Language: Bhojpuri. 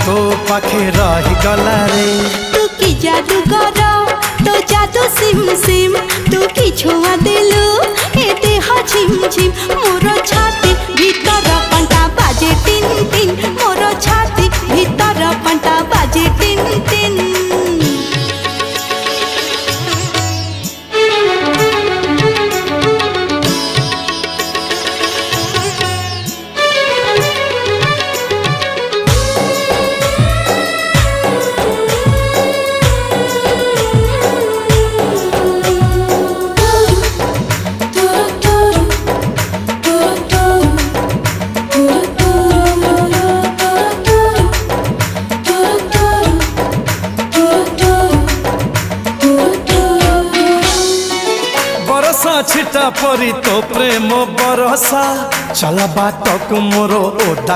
तो पाखे रही गला रे। तू की जादू कर तो जादू सिम सिम तू की छुआ दिलु ए देह झिम झिम मोर छाती भीतर पंटा बाजे टिन टिन मोर छाती भीतर पंटा बाजे टिन टिन। छिटा परी तो प्रेम बरसा चल बात को मोरो ओदा।